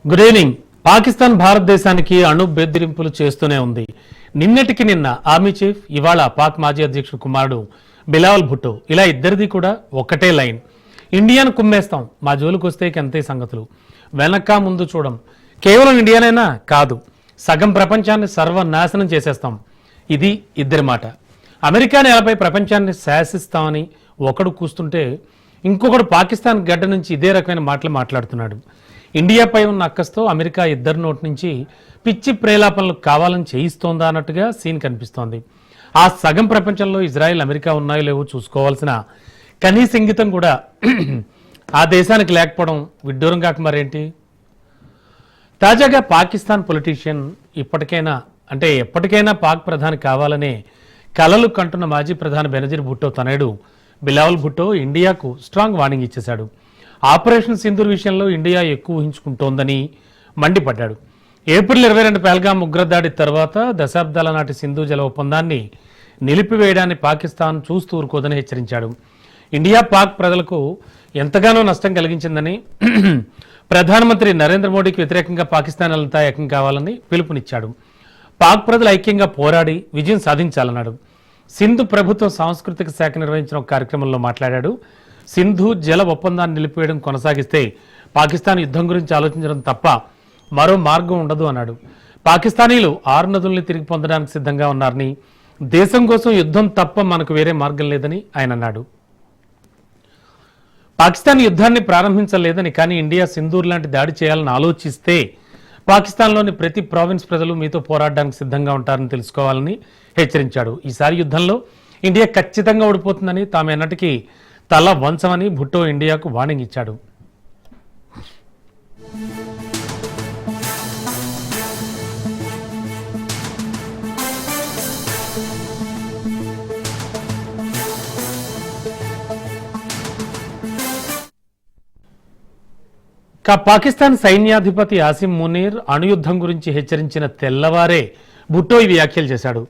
Good evening. Pakistan భారతదేశానికి అణు బెదిరింపులు చేస్తూనే ఉంది. నిన్నటికి నిన్న ఆర్మీ చీఫ్, ఇవాళ పాక్ మాజీ అధ్యక్షుడు కుమారుడు బిలావల్ భుట్టో, ఇలా ఇద్దరిది కూడా ఒక్కటే లైన్. ఇండియాను కుమ్మేస్తాం, మా జోలికి వస్తే అంతే సంగతులు, వెనక ముందు చూడం, కేవలం ఇండియానైనా కాదు, సగం ప్రపంచాన్ని సర్వనాశనం చేసేస్తాం. ఇది ఇద్దరి మాట. అమెరికా నేలపై ప్రపంచాన్ని శాసిస్తామని ఒకడు కూస్తుంటే ఇంకొకడు పాకిస్తాన్ గడ్డ నుంచి ఇదే రకమైన మాటలు మాట్లాడుతున్నాడు. ఇండియాపై ఉన్న అక్కస్తో అమెరికా ఇద్దరి నోటి నుంచి పిచ్చి ప్రేలాపనలు కావాలని చేయిస్తోందా అన్నట్టుగా సీన్ కనిపిస్తోంది. ఆ సగం ప్రపంచంలో ఇజ్రాయెల్, అమెరికా ఉన్నాయో లేవో చూసుకోవాల్సిన కనీస ఇంగితం కూడా ఆ దేశానికి లేకపోవడం విడ్డూరం కాక మరేంటి. తాజాగా పాకిస్తాన్ పొలిటీషియన్ ఎప్పటికైనా పాక్ ప్రధాని కావాలనే కలలు కంటున్న మాజీ ప్రధాని బెనజీర్ భుట్టో తనయుడు బిలావల్ భుట్టో ఇండియాకు స్ట్రాంగ్ వార్నింగ్ ఇచ్చేశాడు. ఆపరేషన్ సింధూర్ విషయంలో ఇండియా ఎక్కువ ఊహించుకుంటోందని మండిపడ్డాడు. ఏప్రిల్ 22 పహల్గామ్ ఉగ్రదాడి తర్వాత దశాబ్దాల నాటి సింధు జల ఒప్పందాన్ని నిలిపివేయడాన్ని పాకిస్తాన్ చూస్తూ ఊరుకోదని హెచ్చరించాడు. ఇండియా పాక్ ప్రజలకు ఎంతగానో నష్టం కలిగించిందని, ప్రధానమంత్రి నరేంద్ర మోడీకి వ్యతిరేకంగా పాకిస్తాన్ అంతా ఏకం కావాలని పిలుపునిచ్చాడు. పాక్ ప్రజలు ఐక్యంగా పోరాడి విజయం సాధించాలన్నాడు. సింధు ప్రభుత్వం సాంస్కృతిక శాఖ నిర్వహించిన ఒక కార్యక్రమంలో మాట్లాడాడు. సింధు జల ఒప్పందాన్ని నిలిపివేయడం కొనసాగిస్తే పాకిస్తాన్ యుద్ధం గురించి ఆలోచించడం తప్ప మరో మార్గం ఉండదు అన్నాడు. పాకిస్తానీలు 6 నదుల్ని తిరిగి పొందడానికి సిద్ధంగా ఉన్నారని, దేశం కోసం యుద్ధం తప్ప మనకు వేరే మార్గం లేదని ఆయన అన్నాడు. పాకిస్తాన్ యుద్ధాన్ని ప్రారంభించలేదని, కానీ ఇండియా సింధూర్ లాంటి దాడి చేయాలని ఆలోచిస్తే పాకిస్తాన్లోని ప్రతి ప్రావిన్స్ ప్రజలు మీతో పోరాడడానికి సిద్ధంగా ఉంటారని తెలుసుకోవాలని హెచ్చరించాడు. ఈసారి యుద్ధంలో ఇండియా ఖచ్చితంగా ఓడిపోతుందని, తాము ఎన్నటికీ తల వంచమని భుట్టో ఇండియాకు వార్నింగ్ ఇచ్చాడు. పాకిస్తాన్ సైన్యాధిపతి ఆసిమ్ మునీర్ అణుయుద్ధం గురించి హెచ్చరించిన తెల్లవారే భుట్టో ఈ వ్యాఖ్యలు చేశాడు.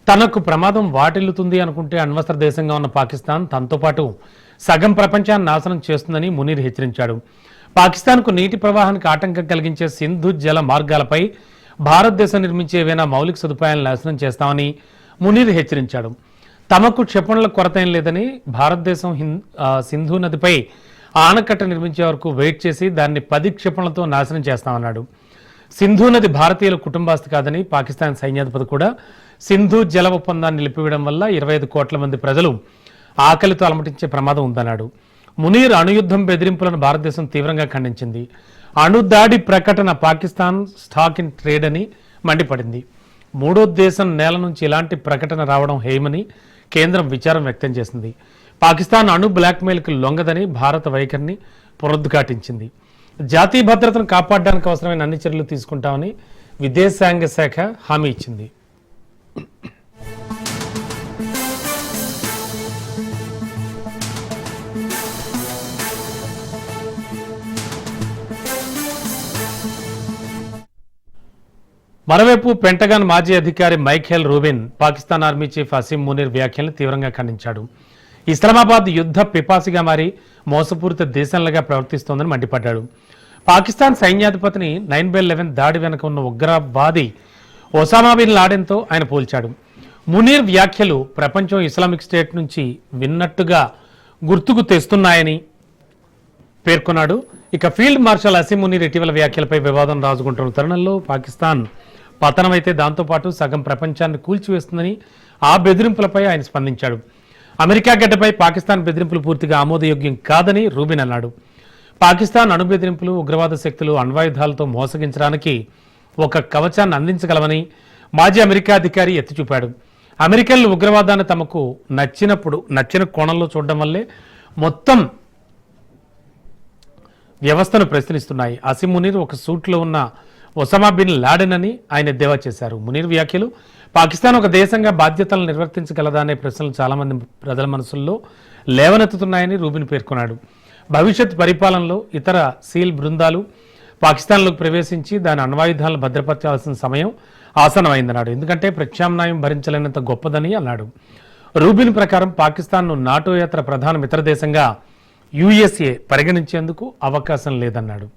తనకు ప్రమాదం వాటిల్లుతుంది అనుకుంటే అణ్వస్త్ర దేశంగా ఉన్న పాకిస్తాన్ తనతో పాటు సగం ప్రపంచాన్ని నాశనం చేస్తుందని మునీర్ హెచ్చరించాడు. పాకిస్తాన్కు నీటి ప్రవాహానికి ఆటంకం కలిగించే సింధు జల మార్గాలపై భారతదేశం నిర్మించే ఏవైనా మౌలిక సదుపాయాలను నాశనం చేస్తామని మునీర్ హెచ్చరించాడు. తమకు క్షిపణుల కొరత ఏం లేదని, భారతదేశం సింధు నదిపై ఆనకట్ట నిర్మించే వరకు వెయిట్ చేసి దాన్ని 10 క్షిపణులతో నాశనం చేస్తామన్నాడు. సింధు నది భారతీయుల కుటుంబాస్తి కాదని, పాకిస్తాన్ సైన్యాధిపతి కూడా సింధు జల ఒప్పందాన్ని నిలిపివేయడం వల్ల 25 కోట్ల మంది ప్రజలు ఆకలితో అలమటించే ప్రమాదం ఉందన్నాడు. మునీర్ అణుయుద్ధం బెదిరింపులను భారతదేశం తీవ్రంగా ఖండించింది. అణుదాడి ప్రకటన పాకిస్తాన్ స్టాక్ ఇన్ ట్రేడ్ అని మండిపడింది. మూడో దేశం నేల నుంచి ఇలాంటి ప్రకటన రావడం హేయమని కేంద్రం విచారం వ్యక్తం చేసింది. పాకిస్తాన్ అణు బ్లాక్మెయిల్కు లొంగదని భారత వైఖరిని పునరుద్ఘాటించింది. జాతీయ భద్రతను కాపాడడానికి అవసరమైన అన్ని చర్యలు తీసుకుంటామని విదేశాంగ శాఖ హామీ ఇచ్చింది. మరోవైపు పెంటగాన్ మాజీ అధికారి Michael Rubin Pakistan army chief Asim Munir వ్యాఖ్యలను తీవ్రంగా ఖండించాడు. ఇస్లామాబాద్ యుద్ధ పిపాసిగా మారి మోసపూరిత దేశంలాగా ప్రవర్తిస్తోందని మండిపడ్డాడు. పాకిస్తాన్ సైన్యాధిపతిని 9/11 దాడి వెనుక ఉన్న ఉగ్రవాది ఒసామా బిన్ లాడెన్తో ఆయన పోల్చాడు. మునీర్ వ్యాఖ్యలు ప్రపంచం ఇస్లామిక్ స్టేట్ నుంచి విన్నట్టుగా గుర్తుకు తెస్తున్నాయని పేర్కొన్నాడు. ఇక ఫీల్డ్ మార్షల్ ఆసిమ్ మునీర్ ఇటీవల వ్యాఖ్యలపై వివాదం రాజుకుంటున్న తరుణంలో పాకిస్తాన్ పతనమైతే దాంతోపాటు సగం ప్రపంచాన్ని కూల్చివేస్తుందని, ఆ బెదిరింపులపై ఆయన స్పందించాడు. అమెరికా గడ్డపై పాకిస్తాన్ బెదిరింపులు పూర్తిగా ఆమోదయోగ్యం కాదని రూబిన్ అన్నాడు. పాకిస్తాన్ అణు బెదిరింపులు, ఉగ్రవాద శక్తులు అణ్వాయుధాలతో మోసగించడానికి ఒక కవచాన్ని అందించగలవని మాజీ అమెరికా అధికారి ఎత్తి చూపాడు. అమెరికన్లు ఉగ్రవాదాన్ని తమకు నచ్చిన కోణంలో చూడడం వల్లే మొత్తం వ్యవస్థను ప్రశ్నిస్తున్నాయి. ఆసిమ్ మునీర్ ఒక సూట్లో ఉన్న ఒసామా బిన్ లాడెన్ అని ఆయన ఎద్దేవా చేశారు. మునీర్ వ్యాఖ్యలు పాకిస్తాన్ ఒక దేశంగా బాధ్యతలను నిర్వర్తించగలదా అనే ప్రశ్నలు చాలా మంది ప్రజల మనసుల్లో లేవనెత్తుతున్నాయని రూబిన్ పేర్కొన్నాడు. భవిష్యత్ పరిపాలనలో ఇతర సీల్ బృందాలు పాకిస్తాన్లోకి ప్రవేశించి దాని అణ్వాయుధాలను భద్రపరచాల్సిన సమయం ఆసన్నమైందన్నాడు. ఎందుకంటే ప్రత్యామ్నాయం భరించలేనంత గొప్పదని అన్నాడు. రూబిన్ ప్రకారం పాకిస్తాన్ను నాటోయేతర ప్రధాన మిత్ర దేశంగా యుఎస్ఏ పరిగణించేందుకు అవకాశం లేదన్నాడు.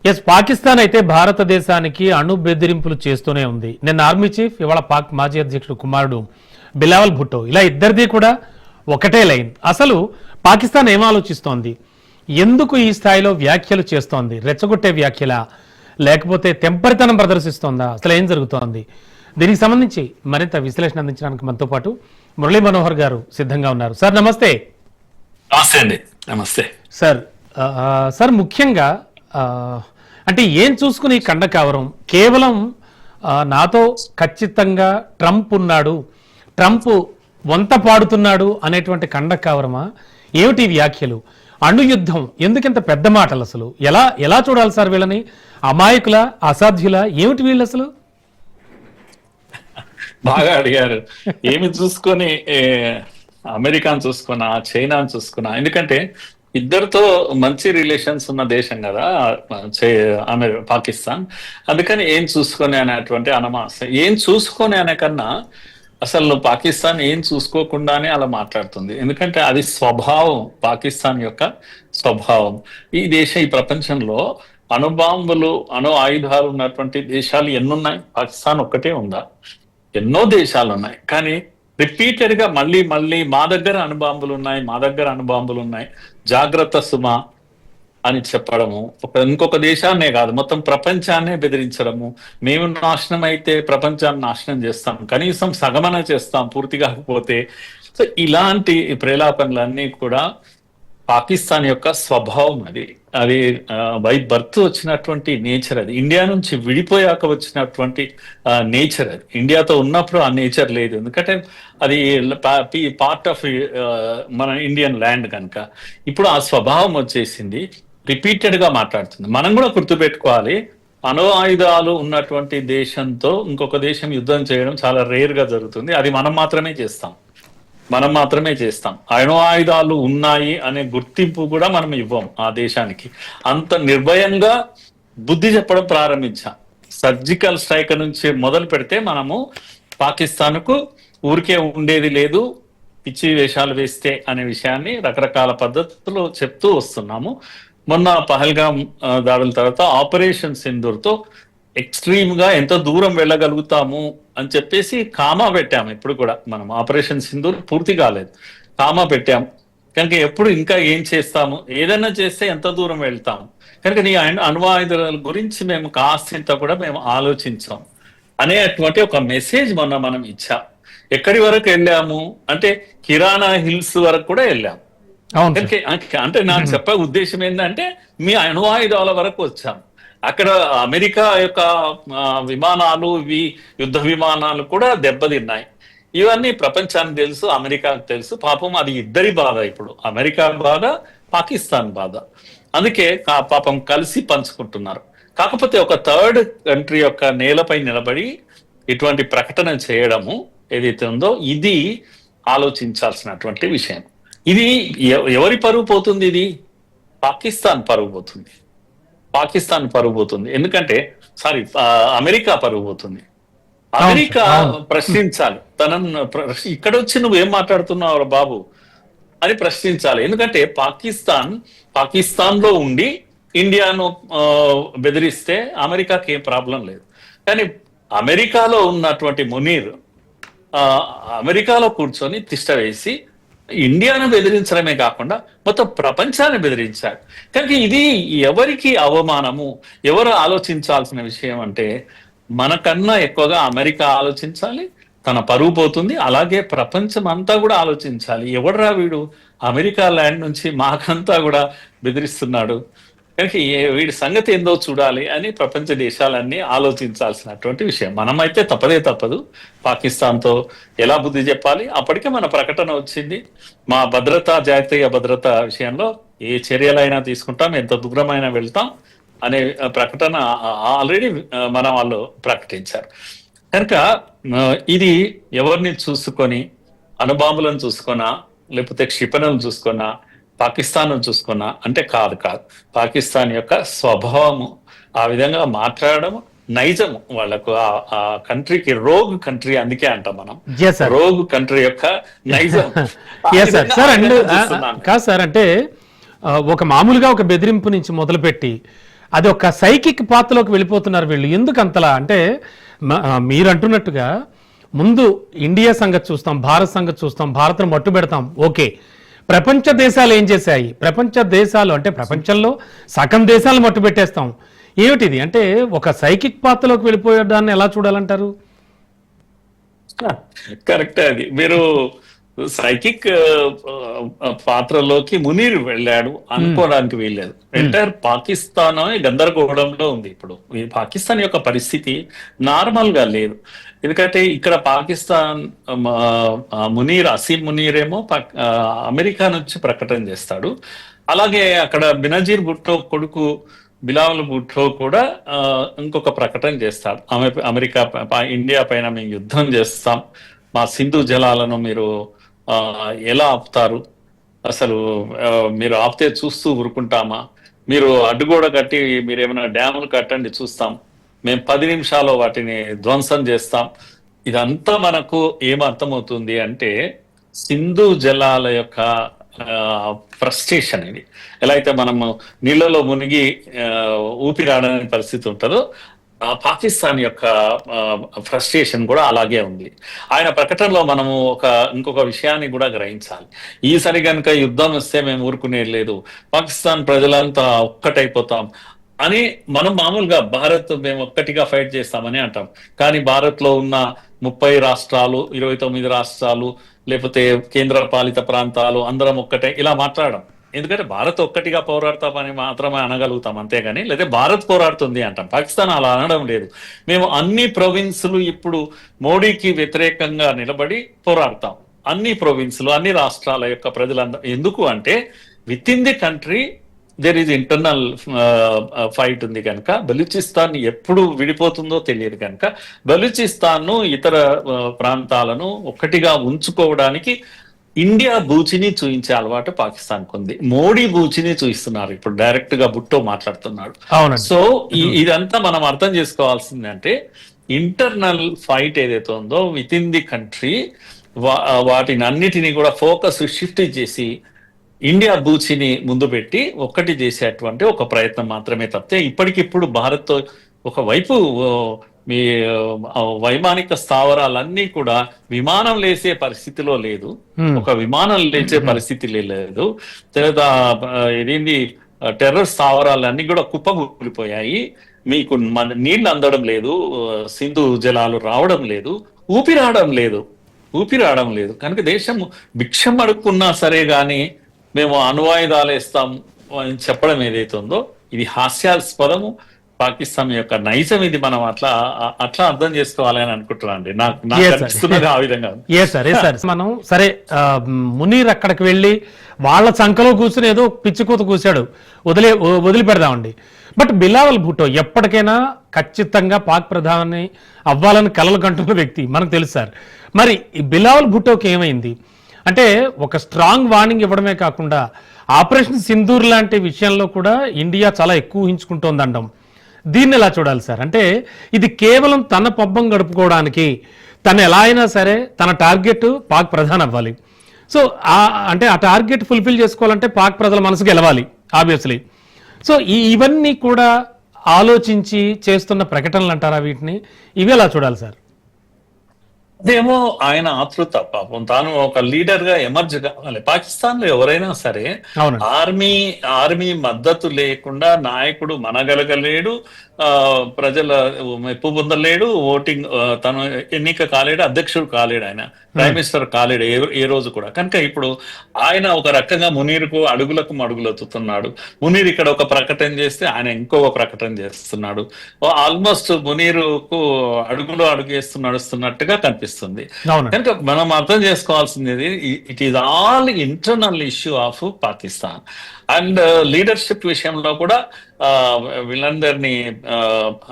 ఎస్, పాకిస్తాన్ అయితే భారతదేశానికి అణు బెదిరింపులు చేస్తూనే ఉంది. నిన్న ఆర్మీ చీఫ్, ఇవాళ పాక్ మాజీ అధ్యక్షుడు కుమారుడు బిలావల్ భుట్టో, ఇలా ఇద్దరిది కూడా ఒకటే లైన్. అసలు పాకిస్తాన్ ఏం ఆలోచిస్తోంది? ఎందుకు ఈ స్థాయిలో వ్యాఖ్యలు చేస్తోంది? రెచ్చగొట్టే వ్యాఖ్యలా, లేకపోతే తెంపరితనం ప్రదర్శిస్తోందా? అసలు ఏం జరుగుతోంది? దీనికి సంబంధించి మరింత విశ్లేషణ అందించడానికి మనతో పాటు మురళీ మనోహర్ గారు సిద్ధంగా ఉన్నారు. సార్ నమస్తే. నమస్తే అండి. నమస్తే సార్. సార్, ముఖ్యంగా అంటే ఏం చూసుకుని ఈ కండకావరం? కేవలం నాతో ఖచ్చితంగా ట్రంప్ ఉన్నాడు, ట్రంప్ వంత పాడుతున్నాడు అనేటువంటి కండకావరమా? ఏమిటి వ్యాఖ్యలు? అణు యుద్ధం ఎందుకింత పెద్ద మాటలు? అసలు ఎలా ఎలా చూడాలి సార్ వీళ్ళని? అమాయకుల, అసాధ్యుల, ఏమిటి వీళ్ళు అసలు? బాగా అడిగారు. ఏమి చూసుకొని అమెరికాను చూసుకున్నా, చైనాను చూసుకున్నా, ఎందుకంటే ఇద్దరితో మంచి రిలేషన్స్ ఉన్న దేశం కదా పాకిస్తాన్. అందుకని ఏం చూసుకొని అనేటువంటి అనమాస. ఏం చూసుకొని అనే కన్నా అసలు పాకిస్తాన్ ఏం చూసుకోకుండానే అలా మాట్లాడుతుంది. ఎందుకంటే అది స్వభావం, పాకిస్తాన్ యొక్క స్వభావం. ఈ ప్రపంచంలో అణుబాంబులు, అణు ఆయుధాలు ఉన్నటువంటి దేశాలు ఎన్నున్నాయి? పాకిస్తాన్ ఒక్కటే ఉందా? ఎన్నో దేశాలు ఉన్నాయి. కానీ రిపీటెడ్ గా మళ్ళీ మళ్ళీ మా దగ్గర అణుబాంబులు ఉన్నాయి, మా దగ్గర అణుబాంబులు ఉన్నాయి, జాగ్రత్త సుమా అని చెప్పడము, ఇంకొక దేశాన్నే కాదు మొత్తం ప్రపంచాన్నే బెదిరించడము. మేము నాశనం అయితే ప్రపంచాన్ని నాశనం చేస్తాం, కనీసం సగమన చేస్తాం పూర్తి కాకపోతే. సో ఇలాంటి ప్రేలాపనలన్నీ కూడా పాకిస్తాన్ యొక్క స్వభావం. అది బై బర్త్ వచ్చినటువంటి నేచర్. అది ఇండియా నుంచి విడిపోయాక వచ్చినటువంటి నేచర్. అది ఇండియాతో ఉన్నప్పుడు ఆ నేచర్ లేదు. ఎందుకంటే అది పార్ట్ ఆఫ్ మన ఇండియన్ ల్యాండ్ కనుక. ఇప్పుడు ఆ స్వభావం వచ్చేసింది, రిపీటెడ్ గా మాట్లాడుతుంది. మనం కూడా గుర్తుపెట్టుకోవాలి, అణు ఆయుధాలు ఉన్నటువంటి దేశంతో ఇంకొక దేశం యుద్ధం చేయడం చాలా రేర్ గా జరుగుతుంది. అది మనం మాత్రమే చేస్తాం. అణు ఆయుధాలు ఉన్నాయి అనే గుర్తింపు కూడా మనం ఇవ్వం ఆ దేశానికి. అంత నిర్భయంగా బుద్ధి చెప్పడం ప్రారంభించాం. సర్జికల్ స్ట్రైక్ నుంచి మొదలు పెడితే మనము పాకిస్తాన్కు ఊరికే ఉండేది లేదు, పిచ్చి వేషాలు వేస్తే అనే విషయాన్ని రకరకాల పద్ధతులు చెప్తూ వస్తున్నాము. మొన్న పహల్గామ్ దాడుల తర్వాత ఆపరేషన్ సింధూర్తో ఎక్స్ట్రీమ్ గా ఎంత దూరం వెళ్ళగలుగుతాము అని చెప్పేసి కామా పెట్టాము. ఇప్పుడు కూడా మనం ఆపరేషన్ సింధూర్ పూర్తి కాలేదు, కామా పెట్టాము. కనుక ఎప్పుడు ఇంకా ఏం చేస్తాము, ఏదైనా చేస్తే ఎంత దూరం వెళ్తాము. కనుక నీ అణ్వాయుధాల గురించి మేము కాస్తంత కూడా మేము ఆలోచించాం అనేటువంటి ఒక మెసేజ్ మొన్న మనం ఇచ్చాం. ఎక్కడి వరకు వెళ్ళాము అంటే కిరాణా హిల్స్ వరకు కూడా వెళ్ళాము. అంటే నాకు చెప్పే ఉద్దేశం ఏంటంటే మీ అణ్వాయుధాల వరకు వచ్చాము. అక్కడ అమెరికా యొక్క విమానాలు, ఇవి యుద్ధ విమానాలు కూడా దెబ్బతిన్నాయి. ఇవన్నీ ప్రపంచానికి తెలుసు, అమెరికాకు తెలుసు. పాపం అది ఇద్దరి బాధ. ఇప్పుడు అమెరికా బాధ, పాకిస్తాన్ బాధ. అందుకే పాపం కలిసి పంచుకుంటున్నారు. కాకపోతే ఒక థర్డ్ కంట్రీ యొక్క నేలపై నిలబడి ఇటువంటి ప్రకటన చేయడము ఏదైతే ఉందో ఇది ఆలోచించాల్సినటువంటి విషయం. ఇది ఎవరి పరువు పోతుంది? ఇది పాకిస్తాన్ పరువు పోతుంది. ఎందుకంటే అమెరికా పరువు పోతుంది. అమెరికా ప్రశ్నించాలి, తనను ఇక్కడ వచ్చి నువ్వేం మాట్లాడుతున్నావు బాబు అని ప్రశ్నించాలి. ఎందుకంటే పాకిస్తాన్ లో ఉండి ఇండియాను బెదిరిస్తే అమెరికాకి ఏం ప్రాబ్లం లేదు. కానీ అమెరికాలో ఉన్నటువంటి మునీర్ అమెరికాలో కూర్చొని తిష్ట వేసి ఇండియాను బెదిరించడమే కాకుండా మొత్తం ప్రపంచాన్ని బెదిరించాడు. కనుక ఇది ఎవరికి అవమానము? ఎవరు ఆలోచించాల్సిన విషయం అంటే మనకన్నా ఎక్కువగా అమెరికా ఆలోచించాలి, తన పరువు పోతుంది. అలాగే ప్రపంచం అంతా కూడా ఆలోచించాలి, ఎవడరా వీడు అమెరికా ల్యాండ్ నుంచి మాకంతా కూడా బెదిరిస్తున్నాడు, కనుక వీడి సంగతి ఏందో చూడాలి అని ప్రపంచ దేశాలన్నీ ఆలోచించాల్సినటువంటి విషయం. మనమైతే తప్పదు పాకిస్తాన్తో ఎలా బుద్ధి చెప్పాలి. అప్పటికే మన ప్రకటన వచ్చింది, మా జాతీయ భద్రత విషయంలో ఏ చర్యలైనా తీసుకుంటాం, ఎంత దూరమైనా వెళ్తాం అనే ప్రకటన ఆల్రెడీ మన వాళ్ళు ప్రకటించారు. కనుక ఇది ఎవరిని చూసుకొని, అణుబాంబులను చూసుకున్నా లేకపోతే క్షిపణులను చూసుకున్నా, పాకిస్తాన్ చూసుకున్నా అంటే కాదు. పాకిస్తాన్ యొక్క స్వభావము ఆ విధంగా మాట్లాడడం నైజము. వాళ్ళకు ఆ కంట్రీకి రోగ్ కంట్రీ, అందుకే అంటాం మనం రోగ్ కంట్రీ యొక్క నైజం. కాదు సార్, అంటే ఒక మామూలుగా ఒక బెదిరింపు నుంచి మొదలుపెట్టి అది ఒక సైకిక్ పాత్రలోకి వెళ్ళిపోతున్నారు వీళ్ళు. ఎందుకు అంతలా అంటే మీరు అంటున్నట్టుగా ముందు ఇండియా సంగతి చూస్తాం, భారత్ సంగతి చూస్తాం, భారత్ను మట్టు పెడతాం, ఓకే. ప్రపంచ దేశాలు ఏం చేశాయి? ప్రపంచ దేశాలు అంటే ప్రపంచంలో సగం దేశాలు మట్టు పెట్టేస్తాం. ఏమిటిది అంటే ఒక సైకిక్ పాత్రలోకి వెళ్ళిపోయే దాన్ని ఎలా చూడాలంటారు? కరెక్టే. అది మీరు సైకిక్ పాత్రలోకి మునీర్ వెళ్ళాడు అనుకోవడానికి వీల్లేదు. ఎంటైర్ పాకిస్తాన్ గందరగోళంలో ఉంది ఇప్పుడు. ఈ పాకిస్తాన్ యొక్క పరిస్థితి నార్మల్ గా లేదు. ఎందుకంటే ఇక్కడ పాకిస్తాన్ మునీర్, అసీం మునీర్ ఏమో అమెరికా నుంచి ప్రకటన చేస్తాడు. అలాగే అక్కడ బినజీర్ భుట్టో కొడుకు బిలావల్ భుట్టో కూడా ఇంకొక ప్రకటన చేస్తాడు. అమెరికా ఇండియా పైన మేము యుద్ధం చేస్తాం, మా సింధు జలాలను మీరు ఎలా ఆపుతారు, అసలు మీరు ఆపితే చూస్తూ ఊరుకుంటామా, మీరు అడ్డుగోడ కట్టి మీరు ఏమైనా డ్యాములు కట్టండి చూస్తాం, మేము 10 నిమిషాల్లో వాటిని ధ్వంసం చేస్తాం. ఇదంతా మనకు ఏమర్థమవుతుంది అంటే సింధు జలాల యొక్క ఫ్రస్ట్రేషన్. ఇది ఎలా అయితే మనము నీళ్ళలో మునిగి ఊపిరాడని పరిస్థితి ఉంటుందో పాకిస్తాన్ యొక్క ఫ్రస్ట్రేషన్ కూడా అలాగే ఉంది. ఆయన ప్రకటనలో మనము ఇంకొక విషయాన్ని కూడా గ్రహించాలి. ఈసారి కనుక యుద్ధం వస్తే మేము ఊరుకునేది లేదు, పాకిస్తాన్ ప్రజలంతా ఒక్కటైపోతాం అని మనం మామూలుగా భారత్ మేము ఒక్కటిగా ఫైట్ చేస్తామని అంటాం. కానీ భారత్ లో ఉన్న 30 రాష్ట్రాలు, 29 రాష్ట్రాలు, లేకపోతే కేంద్ర పాలిత ప్రాంతాలు అందరం ఒక్కటే ఇలా మాట్లాడడం. ఎందుకంటే భారత్ ఒక్కటిగా పోరాడతామని మాత్రమే అనగలుగుతాం, అంతేగాని లేదా భారత్ పోరాడుతుంది అంటాం. పాకిస్తాన్ అలా అనడం లేదు. మేము అన్ని ప్రొవిన్సులు ఇప్పుడు మోడీకి వ్యతిరేకంగా నిలబడి పోరాడతాం. అన్ని ప్రొవిన్సులు, అన్ని రాష్ట్రాల యొక్క ప్రజలందరూ. ఎందుకు అంటే with in the country there is internal fight ఉంది కనుక, బలూచిస్తాన్ ఎప్పుడు విడిపోతుందో తెలియదు కనుక బలూచిస్తాన్ ఇతర ప్రాంతాలను ఒక్కటిగా ఉంచుకోవడానికి ఇండియా బూచిని చూయించే అలవాటు పాకిస్తాన్కు ఉంది. మోడీ బూచిని చూయిస్తున్నారు ఇప్పుడు, డైరెక్ట్ గా భుట్టో మాట్లాడుతున్నాడు. సో ఇదంతా మనం అర్థం చేసుకోవాల్సిందంటే ఇంటర్నల్ ఫైట్ ఏదైతే ఉందో విత్ ఇన్ ది కంట్రీ, వాటిని అన్నిటినీ కూడా ఫోకస్ షిఫ్ట్ చేసి ఇండియా బూచిని ముందు పెట్టి ఒక్కటి చేసేటువంటి ఒక ప్రయత్నం మాత్రమే తప్పితే ఇప్పటికిప్పుడు భారత్ ఒకవైపు మీ వైమానిక స్థావరాలన్నీ కూడా విమానం లేచే పరిస్థితిలో లేదు, ఒక విమానం లేచే పరిస్థితి లేదు. తర్వాత ఇదేంది టెర్రర్ స్థావరాలన్నీ కూడా కుప్పకూలిపోయాయి. మీకు నీళ్లు అందడం లేదు, సింధు జలాలు రావడం లేదు, ఊపిరాడడం లేదు. కనుక దేశం భిక్షం అడుక్కున్నా సరే గాని మేము అణ్వాయుధాలు వేస్తాం అని చెప్పడం ఏదైతే ఉందో ఇది హాస్యాస్పదము. పాకిస్తాన్ యొక్క నైజం ఇది. మనం అట్లా అర్థం చేసుకోవాలి అని అనుకుంటున్నానండి. నాకు అనిపిస్తున్నది ఆ విధంగా. మనం సరే మునీర్ అక్కడికి వెళ్ళి వాళ్ళ సంఖలో కూర్చుని ఏదో పిచ్చికూత కూర్చాడు, వదిలిపెడదామండి. బట్ బిలావల్ భుట్టో ఎప్పటికైనా ఖచ్చితంగా పాక్ ప్రధాని అవ్వాలని కలలు కంటున్న వ్యక్తి మనకు తెలుసు సార్. మరి ఈ బిలావల్ భుట్టోకి ఏమైంది అంటే ఒక స్ట్రాంగ్ వార్నింగ్ ఇవ్వడమే కాకుండా ఆపరేషన్ సింధూర్ లాంటి విషయంలో కూడా ఇండియా చాలా ఎక్కువ ఊహించుకుంటోంది అంటాం. దీన్ని ఎలా చూడాలి సార్? అంటే ఇది కేవలం తన పబ్బం గడుపుకోవడానికి, తను ఎలా అయినా సరే తన టార్గెట్ పాక్ ప్రధాని అవ్వాలి. సో అంటే ఆ టార్గెట్ ఫుల్ఫిల్ చేసుకోవాలంటే పాక్ ప్రజల మనసు గెలవాలి ఆబ్వియస్లీ. సో ఇవన్నీ కూడా ఆలోచించి చేస్తున్న ప్రకటనలు అంటారా వీటిని? ఇవి ఎలా చూడాలి సార్? అదేమో ఆయన ఆతృత. పాపం తాను ఒక లీడర్ గా ఎమర్జ్ కావాలి. పాకిస్తాన్ లో ఎవరైనా సరే ఆర్మీ మద్దతు లేకుండా నాయకుడు మనగలగలేడు, ప్రజల మెప్పు పొందలేడు, ఓటింగ్ తను ఎన్నిక కాలేడు, అధ్యక్షుడు కాలేడు, ఆయన ప్రైమ్ మినిస్టర్ కాలేడు ఏ రోజు కూడా. కనుక ఇప్పుడు ఆయన ఒక రకంగా మునీర్కు అడుగులకు మడుగులెత్తుతున్నాడు. మునీర్ ఇక్కడ ఒక ప్రకటన చేస్తే ఆయన ఇంకొక ప్రకటన చేస్తున్నాడు. ఆల్మోస్ట్ మునీరుకు అడుగులో అడుగేస్తూ నడుస్తున్నట్టుగా కనిపిస్తుంది. కనుక మనం అర్థం చేసుకోవాల్సింది it is all internal issue of Pakistan. And leadership విషయంలో కూడా వీళ్ళందరినీ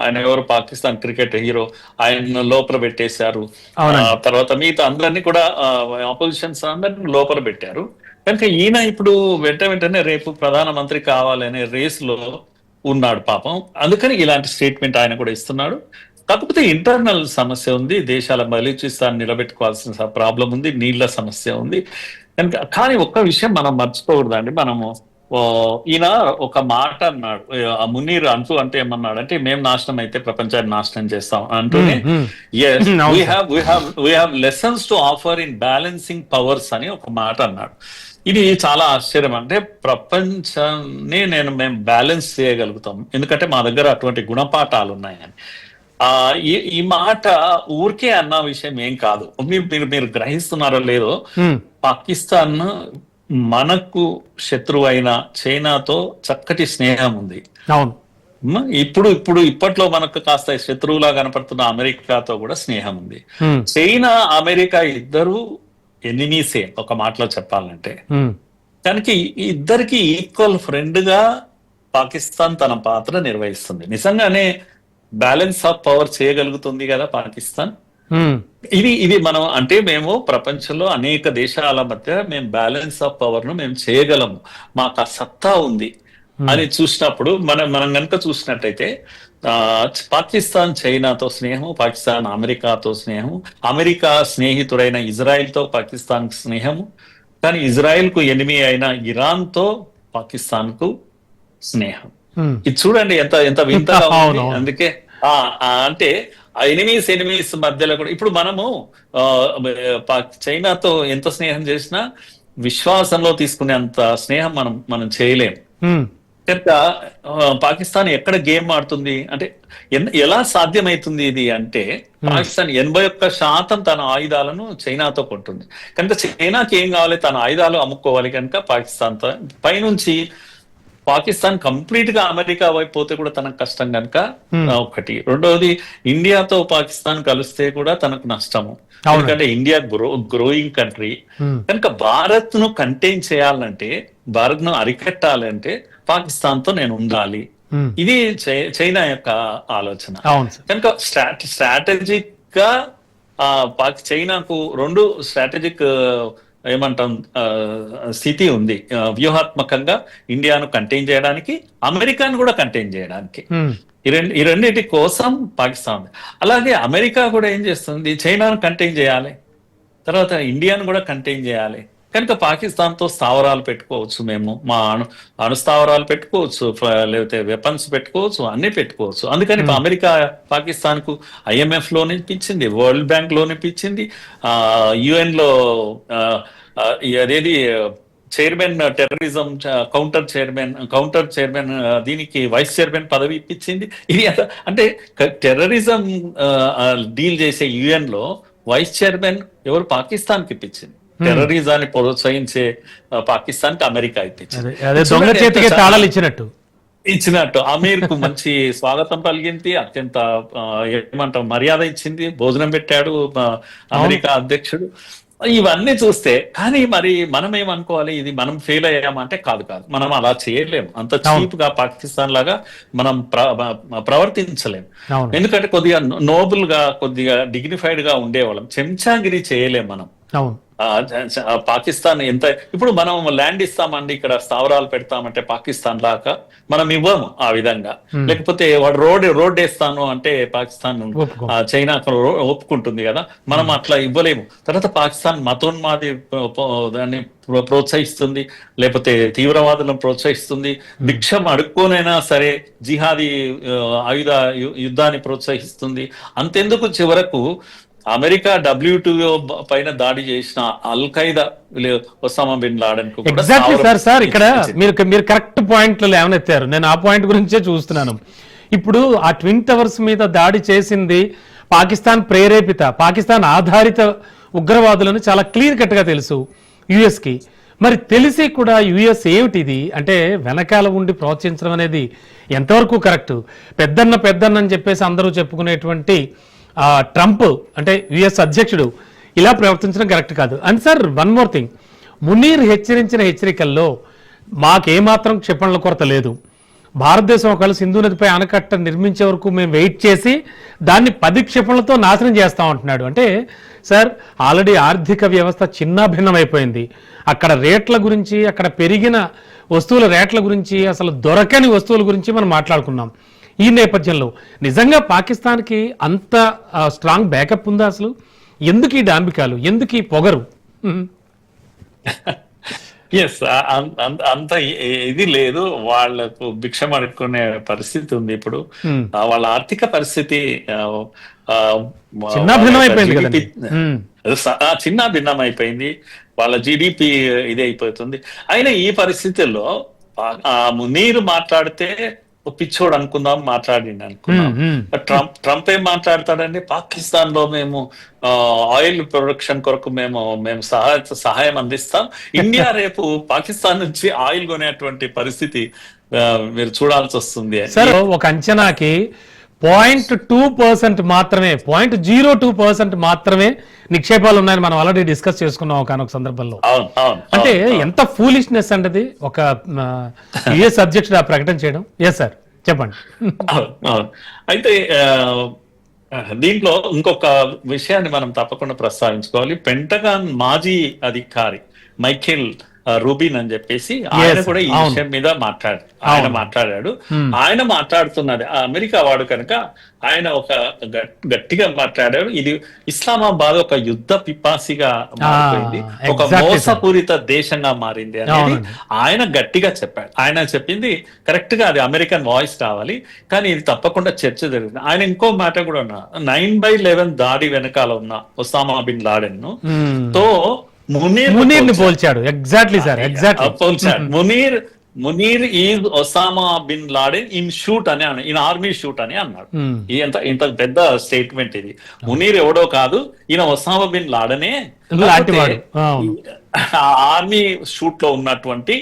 ఆయన ఎవరు పాకిస్తాన్ క్రికెట్ హీరో ఆయన లోపల పెట్టేశారు. తర్వాత మిగతా అందరినీ కూడా ఆపోజిషన్స్ అందరినీ లోపల పెట్టారు. కనుక ఈయన ఇప్పుడు వెంటనే రేపు ప్రధానమంత్రి కావాలనే రేస్ లో ఉన్నాడు పాపం. అందుకని ఇలాంటి స్టేట్మెంట్ ఆయన కూడా ఇస్తున్నాడు. కాకపోతే ఇంటర్నల్ సమస్య ఉంది, దేశాల బలూచిస్తాన్ నిలబెట్టుకోవాల్సిన ప్రాబ్లం ఉంది, నీళ్ల సమస్య ఉంది. కనుక కానీ ఒక్క విషయం మనం మర్చిపోకూడదండి, మనము ఓ, ఈయన ఒక మాట అన్నాడు. ఆ మునీర్ అంటూ అంటే ఏమన్నాడు అంటే, మేము నాశనం అయితే ప్రపంచాన్ని నాశనం చేస్తాం అంటూనే, ఎస్ అవును we sir. Have we have we have lessons to offer in balancing powers అని ఒక మాట అన్నాడు. ఇది చాలా ఆశ్చర్యం. అంటే ప్రపంచాన్ని మేము బ్యాలెన్స్ చేయగలుగుతాం, ఎందుకంటే మా దగ్గర అటువంటి గుణపాఠాలు ఉన్నాయని. ఆ ఈ మాట ఊరికే అన్న విషయం ఏం కాదు. మీరు గ్రహిస్తున్నారో లేదో, పాకిస్తాన్ మనకు శత్రువు అయిన చైనాతో చక్కటి స్నేహం ఉంది. అవును. ఇప్పట్లో మనకు కాస్త శత్రువులా కనపడుతున్న అమెరికాతో కూడా స్నేహం ఉంది. ఉమ్, చైనా అమెరికా ఇద్దరు ఎనిమీసే ఒక మాటలో చెప్పాలంటే. ఉమ్, కనుక ఈ ఇద్దరికి ఈక్వల్ ఫ్రెండ్ గా పాకిస్తాన్ తన పాత్ర నిర్వహిస్తుంది. నిజంగానే బ్యాలెన్స్ ఆఫ్ పవర్ చేయగలుగుతుంది కదా పాకిస్తాన్. ఉమ్, ఇది మనం అంటే మేము ప్రపంచంలో అనేక దేశాల మధ్య మేము బ్యాలెన్స్ ఆఫ్ పవర్ ను మేము చేయగలము, మాకు ఆ సత్తా ఉంది అని చూసినప్పుడు మనం కనుక చూసినట్టయితే పాకిస్తాన్ చైనాతో స్నేహం, పాకిస్తాన్ అమెరికాతో స్నేహం, అమెరికా స్నేహితుడైన ఇజ్రాయెల్ తో పాకిస్తాన్ స్నేహము, కానీ ఇజ్రాయెల్ కు ఎనిమి అయిన ఇరాన్ తో పాకిస్తాన్ కు స్నేహం. ఉమ్. ఇది చూడండి ఎంత ఎంత వింతగా ఉంది. అవును, అవును. అందుకే అంటే ఆ ఎనిమీస్ మధ్యలో కూడా ఇప్పుడు మనము చైనాతో ఎంత స్నేహం చేసినా విశ్వాసంలో తీసుకునే అంత స్నేహం మనం చేయలేం. ఉమ్, కనుక పాకిస్తాన్ ఎక్కడ గేమ్ ఆడుతుంది అంటే ఎలా సాధ్యమవుతుంది ఇది అంటే, పాకిస్తాన్ 81% తన ఆయుధాలను చైనాతో కొంటుంది. కనుక చైనాకి ఏం కావాలి, తన ఆయుధాలు అమ్ముకోవాలి. కనుక పాకిస్తాన్ పైనుంచి పాకిస్తాన్ కంప్లీట్ గా అమెరికా వైపు పోతే కూడా తనకు కష్టం కనుక ఒకటి. రెండవది, ఇండియాతో పాకిస్తాన్ కలిస్తే కూడా తనకు నష్టము, ఎందుకంటే ఇండియా గ్రోయింగ్ కంట్రీ. కనుక భారత్ ను కంటైన్ చేయాలంటే, భారత్ ను అరికట్టాలంటే పాకిస్తాన్ తో నేను ఉండాలి. ఇది చైనా యొక్క ఆలోచన. కనుక స్ట్రాటజిక్ గా చైనాకు రెండు స్ట్రాటజిక్ ఏమంటాం స్థితి ఉంది, వ్యూహాత్మకంగా ఇండియాను కంటైన్ చేయడానికి, అమెరికాను కూడా కంటైన్ చేయడానికి. ఈ రెండింటి కోసం పాకిస్తాన్ ఉంది. అలాగే అమెరికా కూడా ఏం చేస్తుంది, చైనాను కంటైన్ చేయాలి, తర్వాత ఇండియాను కూడా కంటైన్ చేయాలి. కనుక పాకిస్తాన్ తో స్థావరాలు పెట్టుకోవచ్చు, మేము మా అణుస్థావరాలు పెట్టుకోవచ్చు, లేకపోతే వెపన్స్ పెట్టుకోవచ్చు, అన్ని పెట్టుకోవచ్చు. అందుకని అమెరికా పాకిస్తాన్ కు IMF లోనే ఇప్పించింది, వరల్డ్ బ్యాంక్ లోనే ఇప్పించింది, UN లో అదేది చైర్మన్ టెర్రరిజం కౌంటర్ చైర్మన్ దీనికి వైస్ చైర్మన్ పదవి ఇప్పించింది. ఇది అంటే టెర్రరిజం డీల్ చేసే UN లో వైస్ చైర్మన్ ఎవరు, పాకిస్తాన్ కి ఇప్పించింది. టెర్రరిజాన్ని ప్రోత్సహించే పాకిస్తాన్ కి అమెరికా ఇప్పించింది. ఇచ్చినట్టు అమీర్ కు మంచి స్వాగతం పలిగింది, అత్యంత ఏమంటాం మర్యాద ఇచ్చింది, భోజనం పెట్టాడు అమెరికా అధ్యక్షుడు. ఇవన్నీ చూస్తే కానీ మరి మనం ఏమనుకోవాలి, ఇది మనం ఫెయిల్ అయ్యామంటే కాదు, మనం అలా చేయలేము, అంత చీప్ గా పాకిస్తాన్ లాగా మనం ప్రవర్తించలేము. ఎందుకంటే కొద్దిగా నోబుల్ గా, కొద్దిగా డిగ్నిఫైడ్ గా ఉండేవాళ్ళం, చెంచాగిరి చేయలేం మనం. పాకిస్తాన్ ఎంత ఇప్పుడు మనం ల్యాండ్ ఇస్తామండి, ఇక్కడ స్థావరాలు పెడతామంటే పాకిస్తాన్ లాగా మనం ఇవ్వము ఆ విధంగా. లేకపోతే వాడు రోడ్ వేస్తాను అంటే పాకిస్తాన్ చైనా ఒప్పుకుంటుంది కదా, మనం అట్లా ఇవ్వలేము. తర్వాత పాకిస్తాన్ మతోన్మాది దాన్ని ప్రోత్సహిస్తుంది, లేకపోతే తీవ్రవాదులను ప్రోత్సహిస్తుంది, భిక్షం అడుక్కోనైనా సరే జిహాదీ ఆయుధ యుద్ధాన్ని ప్రోత్సహిస్తుంది. అంతెందుకు, చివరకు అమెరికా WTO పైన దాడి చేసిన అల్ ఖైదా, ఒసామా బిన్ లాడెన్ కు సార్ ఇక్కడ మీరు కరెక్ట్ పాయింట్లు లేవనెత్తారు. నేను ఆ పాయింట్ గురించే చూస్తున్నాను. ఇప్పుడు ఆ ట్విన్ టవర్స్ మీద దాడి చేసింది పాకిస్తాన్ ప్రేరేపిత, పాకిస్తాన్ ఆధారిత ఉగ్రవాదులను చాలా క్లియర్ కట్ గా తెలుసు US కి. మరి తెలిసి కూడా US ఏమిటిది అంటే వెనకాల ఉండి ప్రోత్సహించడం అనేది ఎంతవరకు కరెక్ట్? పెద్దన్న అని చెప్పేసి అందరూ చెప్పుకునేటువంటి ట్రంప్ అంటే US అధ్యక్షుడు ఇలా ప్రవర్తించడం కరెక్ట్ కాదు. And sir, one more thing, Munir హెచ్చరించిన హెచ్చరికల్లో మాకేమాత్రం క్షిపణుల కొరత లేదు. భారతదేశం ఒకవేళ సింధు నదిపై ఆనకట్ట నిర్మించే వరకు మేము వెయిట్ చేసి దాన్ని 10 క్షిపణులతో నాశనం చేస్తామంటున్నాడు. అంటే సార్, ఆల్రెడీ ఆర్థిక వ్యవస్థ చిన్నాభిన్నమైపోయింది. అక్కడ రేట్ల గురించి, అక్కడ పెరిగిన వస్తువుల రేట్ల గురించి, అసలు దొరకని వస్తువుల గురించి మనం మాట్లాడుకున్నాం. ఈ నేపథ్యంలో నిజంగా పాకిస్తాన్కి అంత స్ట్రాంగ్ బ్యాకప్ ఉందా? అసలు ఎందుకు ఈ డాంబికాలు, ఎందుకు ఈ పొగరు? ఎస్, అంత ఇది లేదు, వాళ్ళకు భిక్షం అడుక్కునే పరిస్థితి ఉంది ఇప్పుడు. ఉమ్. వాళ్ళ ఆర్థిక పరిస్థితి ఆ, చిన్న వాళ్ళ భిన్నం యొక్క అయిపోయింది GDP కదండి. ఉమ్. చిన్న భిన్నం అయిపోయింది. వాళ్ళ జిడిపి ఇది అయిపోతుంది. అయినా ఈ పరిస్థితుల్లో మునీర్ మాట్లాడితే ఓ పిచ్చోడు అనుకుందాం, మాట్లాడింది అనుకుందాం. ఉమ్. ఉమ్. ట్రంప్ ఏం మాట్లాడతాడండి? పాకిస్తాన్ లో మేము ఆయిల్ ప్రొడక్షన్ కొరకు మేము సహాయం అందిస్తాం. ఇండియా రేపు పాకిస్తాన్ నుంచి ఆయిల్ కొనేటువంటి పరిస్థితి మీరు చూడాల్సి వస్తుంది. సరే, ఒక అంచనాకి 0.2% మాత్రమే, 0.02% మాత్రమే నిక్షేపాలు ఉన్నాయని మనం ఆల్రెడీ డిస్కస్ చేసుకున్నాం ఒకనొక సందర్భంలో. అవును అవును అంటే అవును. ఎంత ఫూలిష్నెస్ అంటది ఒక యుఎస్ అధ్యక్షుడు ఆ ప్రకటన చేయడం. ఎస్ సార్, చెప్పండి. అవును, అవును. అయితే దీంట్లో ఇంకొక విషయాన్ని మనం తప్పకుండా ప్రస్తావించుకోవాలి. పెంటగాన్ మాజీ అధికారి మైఖేల్ రూబిన్ అని చెప్పేసి ఆయన కూడా ఈ అవును. విషయం మీద మాట్లాడాడు. ఆయన మాట్లాడుతున్నది అమెరికా వాడు కనుక ఆయన ఒక గట్టిగా మాట్లాడాడు. ఇది ఇస్లామాబాద్ ఒక యుద్ధ పిపాసిగా మారిపోయింది, ఒక exactly, sir. మోసపూరిత దేశంగా మారింది అనేది అవునండి. ఆయన గట్టిగా చెప్పాడు. ఆయన చెప్పింది కరెక్ట్ గా అది అమెరికన్ వాయిస్ రావాలి, కానీ ఇది తప్పకుండా చర్చ జరుగుతుంది. ఆయన ఇంకో మాట కూడా ఉన్నా, 9/11 దాడి వెనకాల ఉన్న ఒసామా బిన్ లాడెన్ ను తో మునీర్ ని పోల్చాడు. ఎగ్జాక్ట్లీ సార్, ఎగ్జాక్ట్లీ పోల్చాడు. Munir is Osama bin Laden in suit అని ఇన్ ఆర్మీ షూట్ అని అన్నాడు. ఇంత పెద్ద స్టేట్మెంట్ ఇది. మునీర్ ఎవడో కాదు, ఈయన ఒసామా బిన్ లాడెనే, లాంటివాడు, ఆర్మీ షూట్ లో ఉన్నటువంటి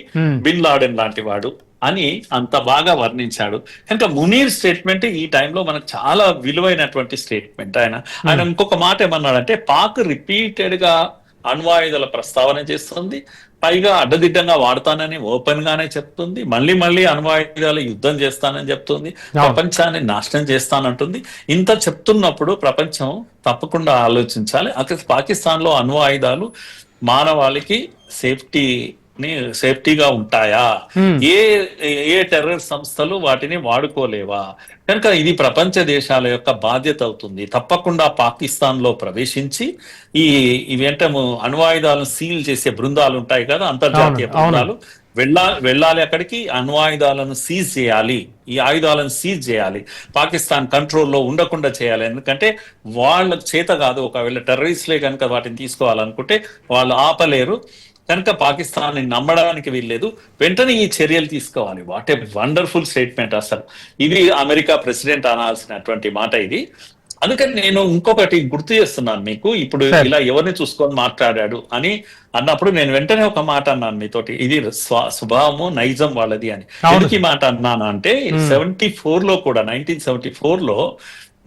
బిన్ లాడెన్ లాంటి వాడు అని అంత బాగా వర్ణించాడు. కనుక మునీర్ స్టేట్మెంట్ ఈ టైంలో మనకు చాలా విలువైనటువంటి స్టేట్మెంట్. ఆయన ఇంకొక మాట ఏమన్నాడంటే, పాక్ రిపీటెడ్ గా అణ్వాయుధాల ప్రస్తావన చేస్తుంది, పైగా అడ్డదిడ్డంగా వాడతానని ఓపెన్ గానే చెప్తుంది, మళ్ళీ అణ్వాయుధాలు యుద్ధం చేస్తానని చెప్తుంది, ప్రపంచాన్ని నాశనం చేస్తానంటుంది. ఇంత చెప్తున్నప్పుడు ప్రపంచం తప్పకుండా ఆలోచించాలి, అక్కడ పాకిస్తాన్ లో అణ్వాయుధాలు మానవాళికి సేఫ్టీగా ఉంటాయా? ఏ టెర్రర్ సంస్థలు వాటిని వాడుకోలేవా? కనుక ఇది ప్రపంచ దేశాల యొక్క బాధ్యత అవుతుంది. తప్పకుండా పాకిస్తాన్ లో ప్రవేశించి ఇవేంటము అణ్వాయుధాలను సీల్ చేసే బృందాలు ఉంటాయి కదా, అంతర్జాతీయ బృందాలు, వెళ్ళాలి అక్కడికి, అణ్వాయుధాలను సీజ్ చేయాలి, ఈ ఆయుధాలను సీజ్ చేయాలి, పాకిస్తాన్ కంట్రోల్లో ఉండకుండా చేయాలి. ఎందుకంటే వాళ్ళకు చేత కాదు, ఒకవేళ టెర్రరిస్టులే కనుక వాటిని తీసుకోవాలనుకుంటే వాళ్ళు ఆపలేరు. కనుక పాకిస్తాన్ నమ్మడానికి వీల్లేదు, వెంటనే ఈ చర్యలు తీసుకోవాలి. వాట్ ఏ వండర్ఫుల్ స్టేట్మెంట్ అసలు. ఇది అమెరికా ప్రెసిడెంట్ అనాల్సినటువంటి మాట ఇది. అందుకని నేను ఇంకొకటి గుర్తు చేస్తున్నాను మీకు. ఇప్పుడు ఇలా ఎవరిని చూసుకొని మాట్లాడాడు అని అన్నప్పుడు నేను వెంటనే ఒక మాట అన్నాను మీతోటి, ఇది స్వభావము నైజం వాళ్ళది అని. ఎందుకు ఈ మాట అన్నాను అంటే 1974 లో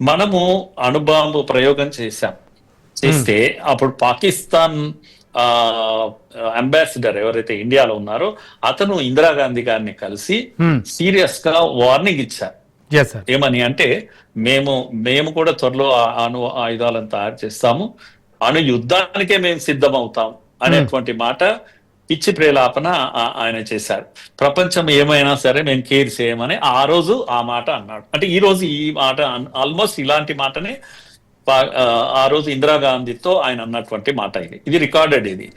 మనము అణుబాంబు ప్రయోగం చేస్తే అప్పుడు పాకిస్తాన్ అంబాసిడర్ ఎవరైతే ఇండియాలో ఉన్నారో అతను ఇందిరాగాంధీ గారిని కలిసి సీరియస్ గా వార్నింగ్ ఇచ్చారు. ఏమని అంటే, మేము కూడా త్వరలో అణు ఆయుధాలను తయారు చేస్తాము, అణు యుద్ధానికే మేము సిద్ధమవుతాం అనేటువంటి మాట పిచ్చి ప్రేలాపన ఆయన చేశారు. ప్రపంచం ఏమైనా సరే మేము కేర్ చేయమని ఆ రోజు ఆ మాట అన్నాడు. అంటే ఈ రోజు ఈ మాట ఆల్మోస్ట్ ఇలాంటి మాటనే ఆ రోజు ఇందిరాగాంధీతో ఆయన అన్నటువంటి మాట. ఇది రికార్డెడ్. ఇది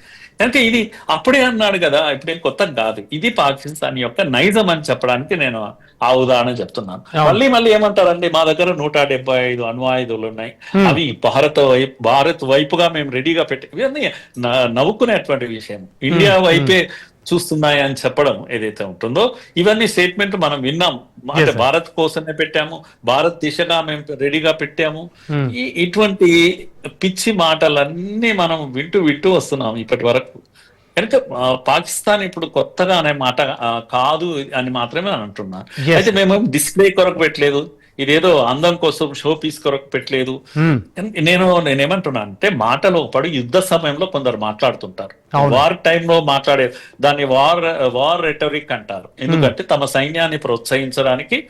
అంటే ఇది అప్పుడే అన్నాడు కదా, ఇప్పుడేం కొత్త కాదు. ఇది పాకిస్తాన్ యొక్క నైజం అని చెప్పడానికి నేను ఆ ఉదాహరణ చెప్తున్నాను. మళ్ళీ ఏమంటారండి, మా దగ్గర 175 అణ్వాయుధాలు ఉన్నాయి, అవి భారత్ వైపుగా మేము రెడీగా ఇవన్నీ నవ్వుకునేటువంటి విషయం. ఇండియా వైపే చూస్తున్నాయి అని చెప్పడం ఏదైతే ఉంటుందో, ఇవన్నీ స్టేట్మెంట్ మనం విన్నాం. అంటే భారత్ కోసమే పెట్టాము, భారత్ దిశగా మేము రెడీగా పెట్టాము, ఇటువంటి పిచ్చి మాటలన్నీ మనం వింటూ వస్తున్నాం ఇప్పటి వరకు. కనుక పాకిస్తాన్ ఇప్పుడు కొత్తగా అనే మాట కాదు అని మాత్రమే అని అంటున్నాను. అయితే మేము డిస్ప్లే కొరకు పెట్టలేదు, ఇదేదో అందం కోసం షో పీస్ కొరకు పెట్టలేదు. నేనేమంటున్నా అంటే, మాటలో పడి యుద్ధ సమయంలో కొందరు మాట్లాడుతుంటారు, వార్ టైంలో మాట్లాడే దాన్ని వార్ రెటరిక్ అంటారు. ఎందుకంటే తమ సైన్యాన్ని ప్రోత్సహించడానికి,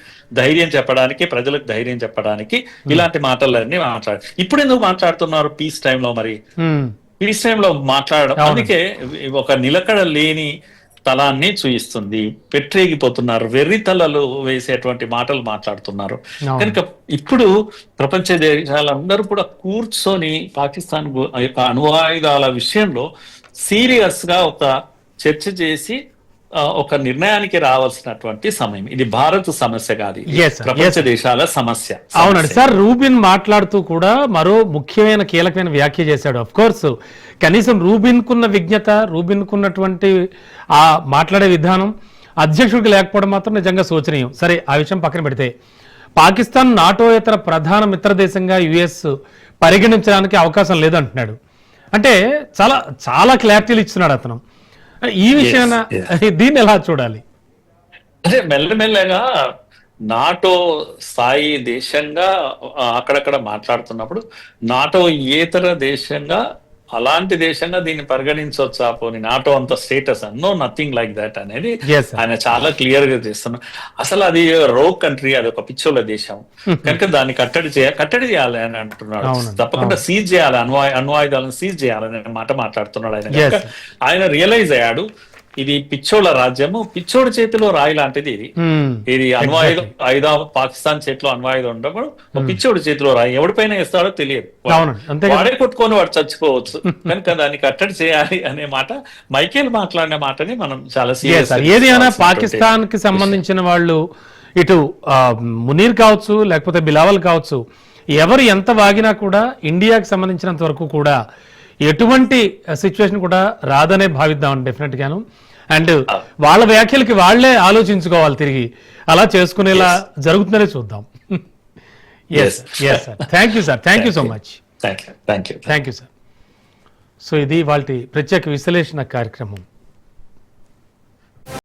ధైర్యం చెప్పడానికి, ప్రజలకు ధైర్యం చెప్పడానికి ఇలాంటి మాటలన్నీ ఇప్పుడు ఎందుకు మాట్లాడుతున్నారు పీస్ టైంలో? మరి పీస్ టైంలో మాట్లాడడం అందుకే ఒక నిలకడ లేని తలాన్ని చూయిస్తుంది. పెట్టేగిపోతున్నారు, వెర్రి తలలు వేసేటువంటి మాటలు మాట్లాడుతున్నారు. కనుక ఇప్పుడు ప్రపంచ దేశాలందరూ కూడా కూర్చొని పాకిస్తాన్ యొక్క అణ్వాయుధాల విషయంలో సీరియస్ గా ఒక చర్చ చేసి ఒక నిర్ణయానికి రావాల్సినటువంటి సమయం. ఇది భారత్ సమస్య కాదు, ఇది Yes, sir. ప్రపంచ Yes, sir. దేశాల సమస్య. అవునండి సార్. రూబిన్ మాట్లాడుతూ కూడా మరో ముఖ్యమైన కీలకమైన వ్యాఖ్య చేశాడు. అఫ్ కోర్స్ కనీసం రూబిన్ కున్న విజ్ఞత, రూబిన్ కున్నటువంటి ఆ మాట్లాడే విధానం అధ్యక్షుడికి లేకపోవడం మాత్రం నిజంగా శోచనీయం. సరే, ఆ విషయం పక్కన పెడితే పాకిస్తాన్ నాటోయేతర ప్రధాన మిత్ర దేశంగా యుఎస్ పరిగణించడానికి అవకాశం లేదంటున్నాడు. అంటే చాలా చాలా క్లారిటీలు ఇస్తున్నాడు అతను. ఈ విషయాన దీన్ని ఎలా చూడాలి? అదే మెల్లమెల్లగా నాటో స్థాయి దేశంగా అక్కడక్కడ మాట్లాడుతున్నప్పుడు నాటో ఏతర దేశంగా, అలాంటి దేశంగా దీన్ని పరిగణించవచ్చా, పోనీ నాటో అంత status no nothing like that అనేది Yes, sir. ఆయన చాలా క్లియర్ గా చేస్తున్నారు. అసలు అది రోగ్ కంట్రీ, అది ఒక పిచ్చోళ్ళ దేశం కనుక దాన్ని కట్టడి చేయాలి అని అంటున్నాడు. అవునండి, తప్పకుండా సీజ్ చేయాలి, అణ్వాయుధాలను సీజ్ చేయాలనే మాట మాట్లాడుతున్నాడు ఆయన. Yes, కనుక ఆయన రియలైజ్ అయ్యాడు ఇది పిచ్చోళ్ళ రాజ్యము, పిచ్చోడి చేతిలో రాయి లాంటిది ఇది. ఇది ఆయుధం పాకిస్తాన్ చేతిలో అణ్వాయుధం ఉన్నప్పుడు ఒక పిచ్చోడి చేతిలో రాయి ఎవరిపైన వేస్తాడో తెలియదు, వాడే కొట్టుకొని వాడు చచ్చిపోవచ్చు. కనుక దాన్ని కట్టడి చేయాలి అనే మాట మైకేల్ మాట్లాడిన మాటని మనం చాలా సీరియస్. ఏది అయినా పాకిస్తాన్ కి సంబంధించిన వాళ్ళు ఇటు మునీర్ కావచ్చు, లేకపోతే బిలావల్ కావచ్చు, ఎవరు ఎంత వాగినా కూడా ఇండియాకి సంబంధించినంత వరకు కూడా ఎటువంటి సిచ్యువేషన్ కూడా రాదనే భావిద్దాం డెఫినెట్ గాను. అండ్ వాళ్ళ వ్యాఖ్యలకి వాళ్లే ఆలోచించుకోవాలి తిరిగి, అలా చేసుకునేలా జరుగుతుందనే చూద్దాం. Thank you sir, thank you so much. Thank you sir. So ఇది వాళ్ళ ప్రత్యేక విశ్లేషణ కార్యక్రమం.